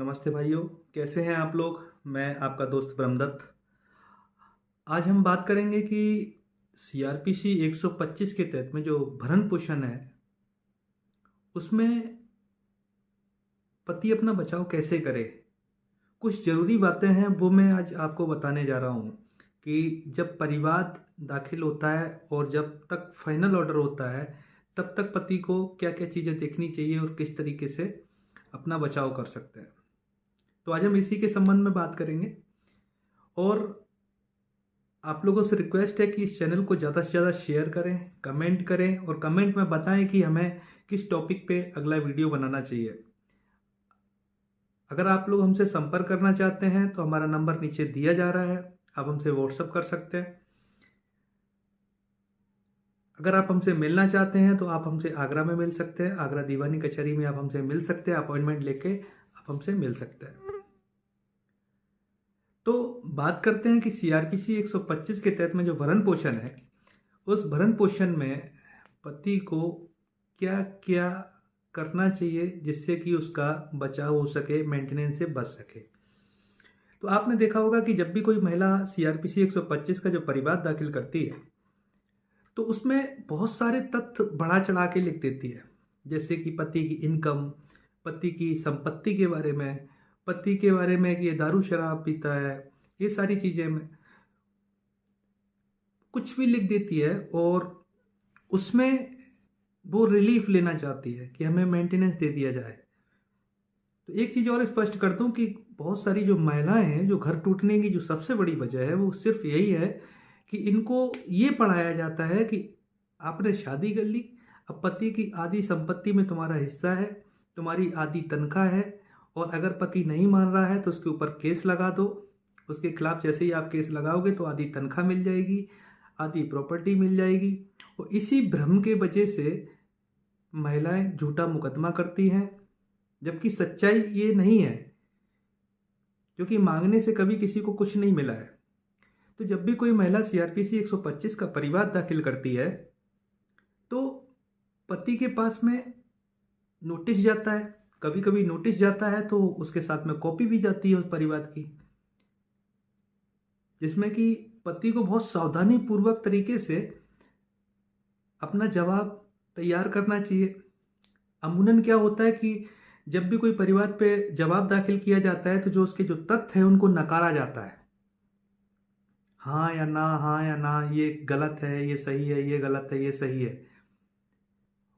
नमस्ते भाइयों, कैसे हैं आप लोग? मैं आपका दोस्त ब्रह्मदत्त। आज हम बात करेंगे कि सीआरपीसी 125 के तहत में जो भरण पोषण है, उसमें पति अपना बचाव कैसे करे। कुछ ज़रूरी बातें हैं, वो मैं आज आपको बताने जा रहा हूँ कि जब परिवाद दाखिल होता है और जब तक फाइनल ऑर्डर होता है, तब तक पति को क्या-क्या चीज़ें देखनी चाहिए और किस तरीके से अपना बचाव कर सकते हैं। तो आज हम इसी के संबंध में बात करेंगे और आप लोगों से रिक्वेस्ट है कि इस चैनल को ज़्यादा से ज़्यादा शेयर करें, कमेंट करें और कमेंट में बताएं कि हमें किस टॉपिक पे अगला वीडियो बनाना चाहिए। अगर आप लोग हमसे संपर्क करना चाहते हैं तो हमारा नंबर नीचे दिया जा रहा है, आप हमसे व्हाट्सअप कर सकते हैं। अगर आप हमसे मिलना चाहते हैं तो आप हमसे आगरा में मिल सकते हैं, आगरा दीवानी कचहरी में आप हमसे मिल सकते हैं, अपॉइंटमेंट लेके आप हमसे मिल सकते हैं। तो बात करते हैं कि सीआरपीसी 125 के तहत में जो भरण पोषण है, उस भरण पोषण में पति को क्या क्या करना चाहिए जिससे कि उसका बचाव हो सके, मेंटेनेंस से बच सके। तो आपने देखा होगा कि जब भी कोई महिला सीआरपीसी 125 का जो परिवाद दाखिल करती है, तो उसमें बहुत सारे तथ्य बढ़ा चढ़ा के लिख देती है। जैसे कि पति की इनकम, पति की संपत्ति के बारे में, पति के बारे में कि ये दारू शराब पीता है, ये सारी चीज़ें में कुछ भी लिख देती है और उसमें वो रिलीफ लेना चाहती है कि हमें मेंटेनेंस दे दिया जाए। तो एक चीज़ और स्पष्ट कर दूं कि बहुत सारी जो महिलाएं हैं, जो घर टूटने की जो सबसे बड़ी वजह है, वो सिर्फ यही है कि इनको ये पढ़ाया जाता है कि आपने शादी कर ली, अब पति की आधी संपत्ति में तुम्हारा हिस्सा है, तुम्हारी आधी तनख्वाह है, और अगर पति नहीं मान रहा है तो उसके ऊपर केस लगा दो। उसके खिलाफ जैसे ही आप केस लगाओगे तो आधी तनख्वाह मिल जाएगी, आधी प्रॉपर्टी मिल जाएगी। और इसी भ्रम के वजह से महिलाएं झूठा मुकदमा करती हैं, जबकि सच्चाई ये नहीं है, क्योंकि मांगने से कभी किसी को कुछ नहीं मिला है। तो जब भी कोई महिला सीआरपीसी 125 का परिवाद दाखिल करती है, तो पति के पास में नोटिस जाता है। कभी कभी नोटिस जाता है तो उसके साथ में कॉपी भी जाती है उस परिवाद की, जिसमें कि पति को बहुत सावधानी पूर्वक तरीके से अपना जवाब तैयार करना चाहिए। अमूमन क्या होता है कि जब भी कोई परिवाद पे जवाब दाखिल किया जाता है तो जो उसके जो तथ्य हैं उनको नकारा जाता है। हाँ या ना, हाँ या ना, ये गलत है, ये सही है, ये गलत है, ये सही है,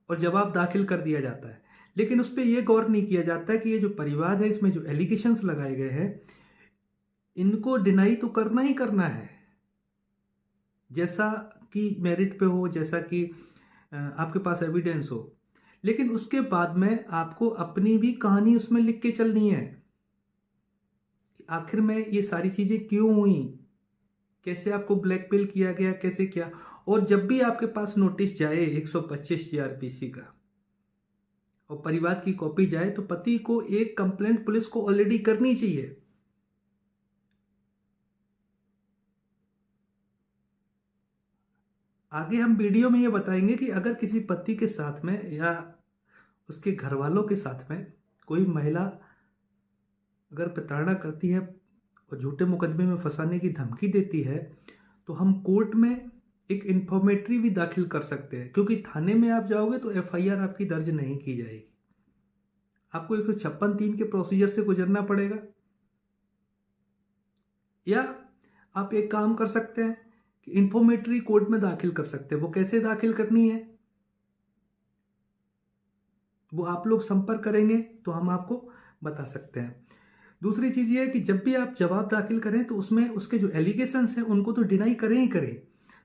और जवाब दाखिल कर दिया जाता है। लेकिन उस पर यह गौर नहीं किया जाता कि ये जो परिवाद है, इसमें जो एलिगेशंस लगाए गए हैं, इनको डिनाई तो करना ही करना है, जैसा कि मेरिट पे हो, जैसा कि आपके पास एविडेंस हो। लेकिन उसके बाद में आपको अपनी भी कहानी उसमें लिख के चलनी है। आखिर में ये सारी चीजें क्यों हुई, कैसे आपको ब्लैकमेल किया गया, कैसे क्या। और जब भी आपके पास नोटिस जाए 125 सीआरपीसी का और परिवाद की कॉपी जाए, तो पति को एक कंप्लेंट पुलिस को ऑलरेडी करनी चाहिए। आगे हम वीडियो में ये बताएंगे कि अगर किसी पति के साथ में या उसके घर वालों के साथ में कोई महिला अगर प्रताड़ना करती है और झूठे मुकदमे में फंसाने की धमकी देती है, तो हम कोर्ट में एक इंफॉर्मेटरी भी दाखिल कर सकते हैं, क्योंकि थाने में आप जाओगे तो एफआईआर आपकी दर्ज नहीं की जाएगी, आपको 156(3) के प्रोसीजर से गुजरना पड़ेगा। या आप एक काम कर सकते हैं कि इंफॉर्मेटरी कोर्ट में दाखिल कर सकते हैं। वो कैसे दाखिल करनी है, वो आप लोग संपर्क करेंगे तो हम आपको बता सकते हैं। दूसरी चीज़ ये है कि जब भी आप जवाब दाखिल करें तो उसमें उसके जो एलिगेशंस हैं उनको तो डिनाई करें ही करें,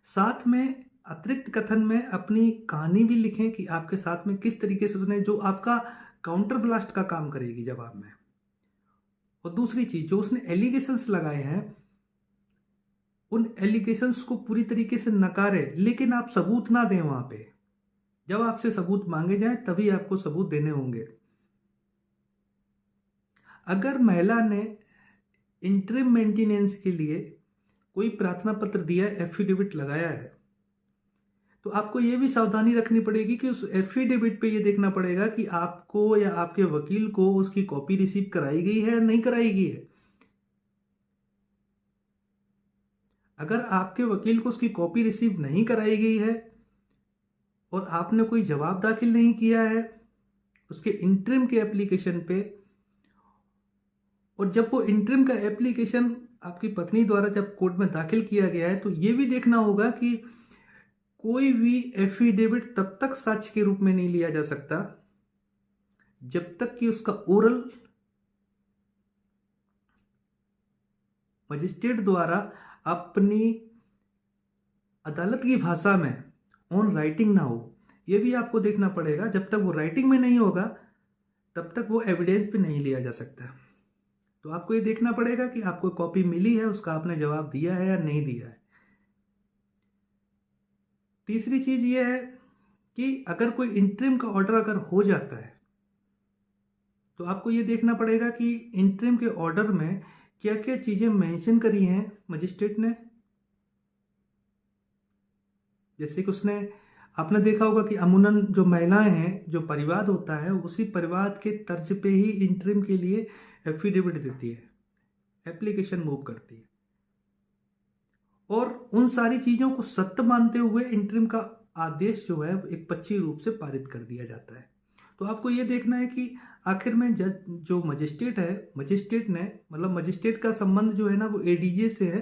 साथ में अतिरिक्त कथन में अपनी कहानी भी लिखें कि आपके साथ में किस तरीके से उसने, जो आपका काउंटर ब्लास्ट का काम करेगी जवाब में। और दूसरी चीज, जो उसने एलिगेशंस लगाए हैं, उन एलिगेशंस को पूरी तरीके से नकारे, लेकिन आप सबूत ना दें वहां पे। जब आपसे सबूत मांगे जाए तभी आपको सबूत देने होंगे। अगर महिला ने इंटरिम मेंटेनेंस के लिए कोई प्रार्थना पत्र दिया है, एफिडेविट लगाया है, तो आपको ये भी सावधानी रखनी पड़ेगी कि उस एफिडेविट पे ये देखना पड़ेगा कि आपको या आपके वकील को उसकी कॉपी रिसीव कराई गई है या नहीं कराई गई है। अगर आपके वकील को उसकी कॉपी रिसीव नहीं कराई गई है और आपने कोई जवाब दाखिल नहीं किया है उसके इंटरिम के एप्लीकेशन पे, और जब वो इंटरिम का एप्लीकेशन आपकी पत्नी द्वारा जब कोर्ट में दाखिल किया गया है, तो ये भी देखना होगा कि कोई भी एफिडेविट तब तक साक्ष्य के रूप में नहीं लिया जा सकता जब तक कि उसका ओरल मजिस्ट्रेट द्वारा अपनी अदालत की भाषा में ऑन राइटिंग ना हो। यह भी आपको देखना पड़ेगा। जब तक वो राइटिंग में नहीं होगा तब तक वो एविडेंस पे नहीं लिया जा सकता। तो आपको ये देखना पड़ेगा कि आपको कॉपी मिली है, उसका आपने जवाब दिया है या नहीं दिया है। तीसरी चीज ये है कि अगर कोई इंटरिम का ऑर्डर अगर हो जाता है तो आपको ये देखना पड़ेगा कि इंटरिम के ऑर्डर में क्या क्या चीजें मेंशन करी हैं मजिस्ट्रेट ने। जैसे कि उसने, आपने देखा होगा कि अमूमन जो महिलाएं हैं, जो परिवाद होता है, उसी परिवाद के तर्ज पे ही इंटरिम के लिए एफिडेविट देती है, एप्लीकेशन मूव करती है, और उन सारी चीजों को सत्य मानते हुए इंटरिम का आदेश जो है एक पक्षी रूप से पारित कर दिया जाता है। तो आपको ये देखना है कि आखिर में जज जो मजिस्ट्रेट है, मजिस्ट्रेट ने मतलब मजिस्ट्रेट का संबंध जो है ना वो एडीजे से है।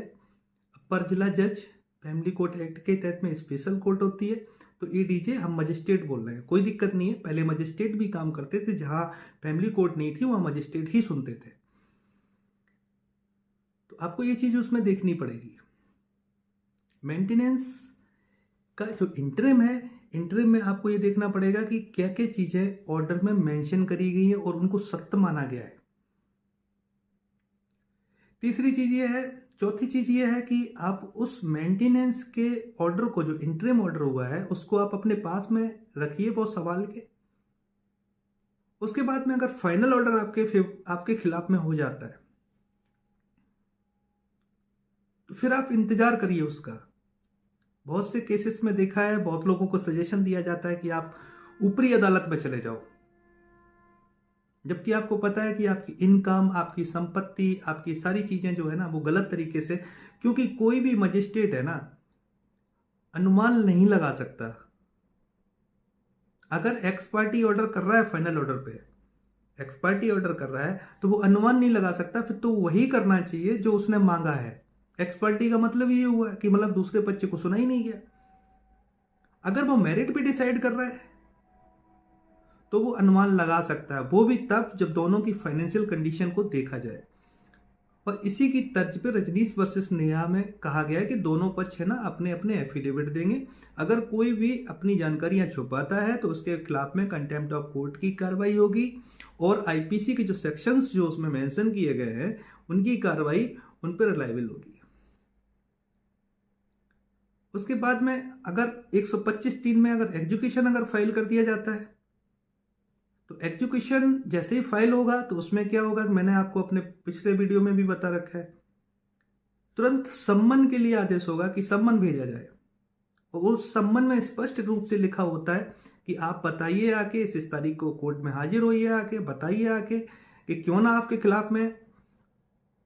अपर जिला जज फैमिली कोर्ट एक्ट के तहत में स्पेशल कोर्ट होती है, तो एडीजे हम मजिस्ट्रेट बोल रहे हैं, कोई दिक्कत नहीं है। पहले मजिस्ट्रेट भी काम करते थे, जहां फैमिली कोर्ट नहीं थी वहां मजिस्ट्रेट ही सुनते थे। तो आपको ये चीज उसमें देखनी पड़ेगी। मेंटेनेंस का जो इंटरिम है, इंटरिम में आपको ये देखना पड़ेगा कि क्या क्या चीजें ऑर्डर में मेंशन करी गई है और उनको सत्य माना गया है। तीसरी चीज ये है, चौथी चीज ये है कि आप उस मेंटेनेंस के ऑर्डर को, जो इंटरिम ऑर्डर हुआ है, उसको आप अपने पास में रखिए बहुत संभाल के। उसके बाद में अगर फाइनल ऑर्डर आपके खिलाफ में हो जाता है तो फिर आप इंतजार करिए उसका। बहुत से केसेस में देखा है, बहुत लोगों को सजेशन दिया जाता है कि आप ऊपरी अदालत में चले जाओ, जबकि आपको पता है कि आपकी इनकम, आपकी संपत्ति, आपकी सारी चीजें जो है ना वो गलत तरीके से, क्योंकि कोई भी मजिस्ट्रेट है ना अनुमान नहीं लगा सकता। अगर एक्स पार्टी ऑर्डर कर रहा है, फाइनल ऑर्डर पे एक्स पार्टी ऑर्डर कर रहा है, तो वो अनुमान नहीं लगा सकता। फिर तो वही करना चाहिए जो उसने मांगा है। एक्स पार्टी का मतलब ये हुआ कि मतलब दूसरे पक्ष को सुना ही नहीं गया। अगर वो मेरिट पे डिसाइड कर रहा है तो वो अनुमान लगा सकता है, वो भी तब जब दोनों की फाइनेंशियल कंडीशन को देखा जाए। और इसी की तर्ज पे रजनीश वर्सेस नेहा में कहा गया है कि दोनों पक्ष है ना अपने अपने एफिडेविट देंगे। अगर कोई भी अपनी जानकारियां छुपाता है तो उसके खिलाफ में कंटेम्प्ट ऑफ कोर्ट की कार्रवाई होगी, और आईपीसी के जो सेक्शंस जो उसमें मेंशन किए गए हैं उनकी कार्रवाई उन पर लायबल होगी। उसके बाद में अगर 125(3) में अगर एजुकेशन अगर फाइल कर दिया जाता है, तो एजुकेशन जैसे ही फाइल होगा तो उसमें क्या होगा, मैंने आपको अपने पिछले वीडियो में भी बता रखा है, तुरंत सम्मन के लिए आदेश होगा कि सम्मन भेजा जाए। और उस सम्मन में स्पष्ट रूप से लिखा होता है कि आप बताइए आके, इस तारीख को कोर्ट में हाजिर होइए आके, बताइए आके कि क्यों ना आपके खिलाफ में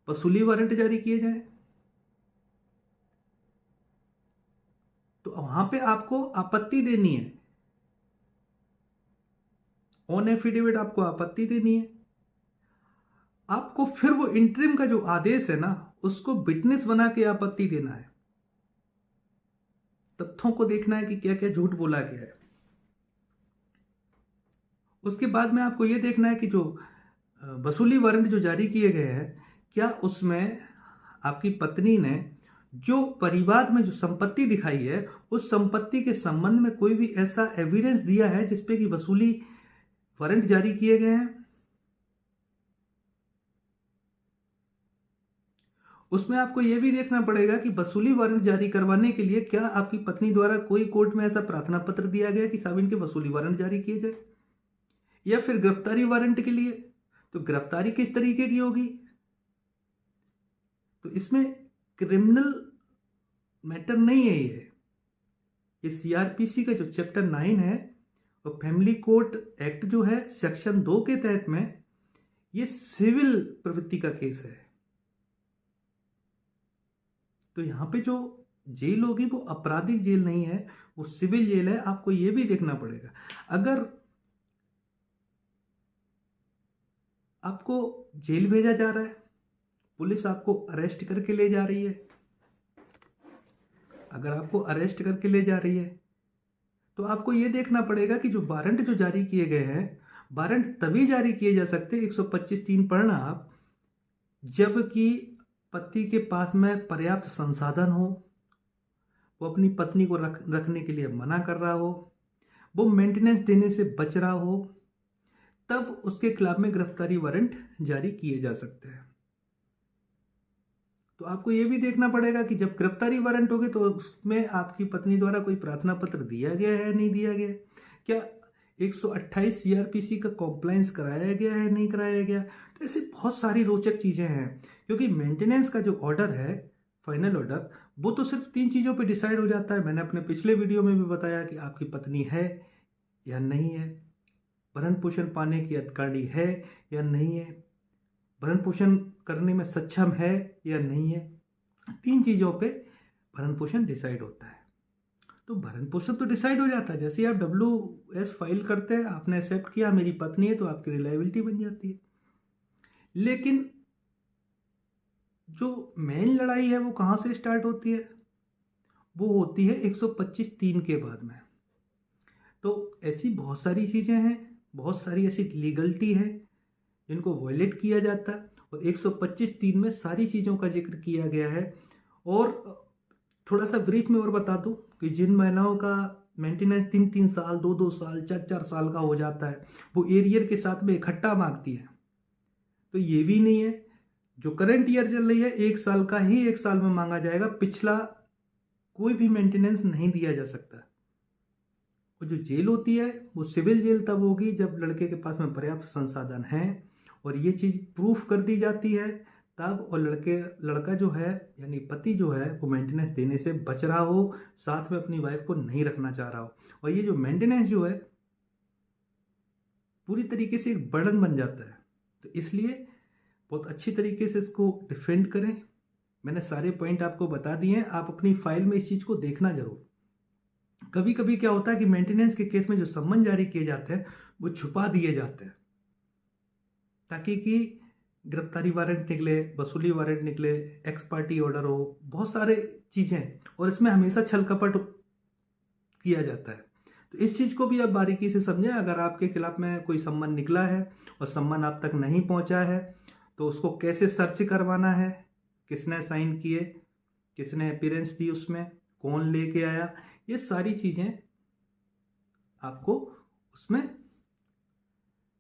वसूली वारंट जारी किए जाए। तो वहां पे आपको आपत्ति देनी है, ऑन एफिडेविट आपको आपत्ति देनी है। आपको फिर वो इंटरिम का जो आदेश है ना उसको विटनेस बना के आपत्ति देना है, तथ्यों को देखना है कि क्या क्या झूठ बोला गया है। उसके बाद में आपको यह देखना है कि जो वसूली वारंट जो जारी किए गए हैं, क्या उसमें आपकी पत्नी ने जो परिवाद में जो संपत्ति दिखाई है उस संपत्ति के संबंध में कोई भी ऐसा एविडेंस दिया है जिसपे कि वसूली वारंट जारी किए गए हैं। उसमें आपको यह भी देखना पड़ेगा कि वसूली वारंट जारी करवाने के लिए क्या आपकी पत्नी द्वारा कोई कोर्ट में ऐसा प्रार्थना पत्र दिया गया कि साहब इनके वसूली वारंट जारी किए जाए, या फिर गिरफ्तारी वारंट के लिए तो गिरफ्तारी किस तरीके की होगी। तो इसमें क्रिमिनल मैटर नहीं है ये, ये सीआरपीसी का जो चैप्टर 9 है और फैमिली कोर्ट एक्ट जो है सेक्शन 2 के तहत में ये सिविल प्रवृत्ति का केस है। तो यहाँ पे जो जेल होगी वो आपराधिक जेल नहीं है, वो सिविल जेल है। आपको ये भी देखना पड़ेगा, अगर आपको जेल भेजा जा रहा है, पुलिस आपको अरेस्ट करके ले जा रही है, अगर आपको अरेस्ट करके ले जा रही है तो आपको ये देखना पड़ेगा कि जो वारंट जो जारी किए गए हैं, वारंट तभी जारी किए जा सकते हैं 125(3) पढ़ना आप, जबकि पति के पास में पर्याप्त संसाधन हो, वो अपनी पत्नी को रखने के लिए मना कर रहा हो, वो मेंटेनेंस देने से बच रहा हो, तब उसके खिलाफ में गिरफ्तारी वारंट जारी किए जा सकते हैं। तो आपको ये भी देखना पड़ेगा कि जब गिरफ्तारी वारंट होगी तो उसमें आपकी पत्नी द्वारा कोई प्रार्थना पत्र दिया गया है नहीं दिया गया, क्या 128 सीआरपीसी का कॉम्प्लायंस कराया गया है नहीं कराया गया। तो ऐसी बहुत सारी रोचक चीज़ें हैं, क्योंकि मेंटेनेंस का जो ऑर्डर है, फाइनल ऑर्डर, वो तो सिर्फ 3 चीज़ों पे डिसाइड हो जाता है। मैंने अपने पिछले वीडियो में भी बताया कि आपकी पत्नी है या नहीं है, भरण पोषण पाने की अधिकारी है या नहीं है, भरण पोषण करने में सक्षम है या नहीं है। 3 चीज़ों पे भरण पोषण डिसाइड होता है। तो भरण पोषण तो डिसाइड हो जाता है, जैसे आप WS फाइल करते हैं, आपने एक्सेप्ट किया मेरी पत्नी है, तो आपकी रिलायबिलिटी बन जाती है। लेकिन जो मेन लड़ाई है वो कहाँ से स्टार्ट होती है? वो होती है 125(3) के बाद में। तो ऐसी बहुत सारी चीज़ें हैं, बहुत सारी ऐसी लीगलिटी है जिनको वॉयलेट किया जाता है, और 125(3) में सारी चीज़ों का जिक्र किया गया है। और थोड़ा सा ब्रीफ में और बता दूं कि जिन महिलाओं का मेंटेनेंस 3-3 साल, 2-2 साल, 4-4 साल का हो जाता है, वो एरियर के साथ में इकट्ठा मांगती है। तो ये भी नहीं है, जो करंट ईयर चल रही है 1 साल का ही 1 साल में मांगा जाएगा, पिछला कोई भी मेंटेनेंस नहीं दिया जा सकता। और जो जेल होती है वो सिविल जेल तब होगी जब लड़के के पास में पर्याप्त संसाधन हैं और ये चीज़ प्रूफ कर दी जाती है तब, और लड़का जो है यानी पति जो है वो मेंटेनेंस देने से बच रहा हो, साथ में अपनी वाइफ को नहीं रखना चाह रहा हो। और ये जो मेंटेनेंस जो है पूरी तरीके से एक बर्डन बन जाता है। तो इसलिए बहुत अच्छी तरीके से इसको डिफेंड करें। मैंने सारे पॉइंट आपको बता दिए हैं, आप अपनी फाइल में इस चीज़ को देखना जरूर। कभी कभी क्या होता है कि मेंटेनेंस के केस में जो सम्मन जारी किए जाते हैं वो छुपा दिए जाते हैं, ताकि कि गिरफ्तारी वारंट निकले, वसूली वारंट निकले, एक्स पार्टी ऑर्डर हो, बहुत सारे चीज़ें, और इसमें हमेशा छल कपट किया जाता है। तो इस चीज़ को भी आप बारीकी से समझें। अगर आपके खिलाफ में कोई सम्मन निकला है और सम्मन आप तक नहीं पहुंचा है तो उसको कैसे सर्च करवाना है, किसने साइन किए, किसने अपीयरेंस दी उसमें, कौन लेके आया, ये सारी चीज़ें आपको उसमें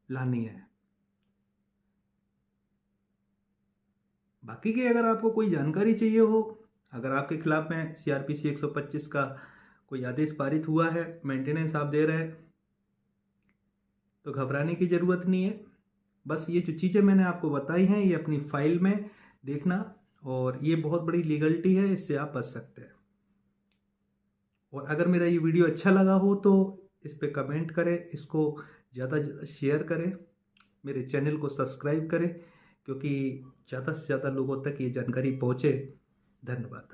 लानी है। बाकी की अगर आपको कोई जानकारी चाहिए हो, अगर आपके खिलाफ में सीआरपीसी 125 का कोई आदेश पारित हुआ है, मेंटेनेंस आप दे रहे हैं, तो घबराने की ज़रूरत नहीं है। बस ये जो चीज़ें मैंने आपको बताई हैं ये अपनी फाइल में देखना, और ये बहुत बड़ी लीगलिटी है, इससे आप बच सकते हैं। और अगर मेरा ये वीडियो अच्छा लगा हो तो इस पर कमेंट करें, इसको ज़्यादा शेयर करें, मेरे चैनल को सब्सक्राइब करें, क्योंकि ज़्यादा से ज़्यादा लोगों तक ये जानकारी पहुँचे। धन्यवाद।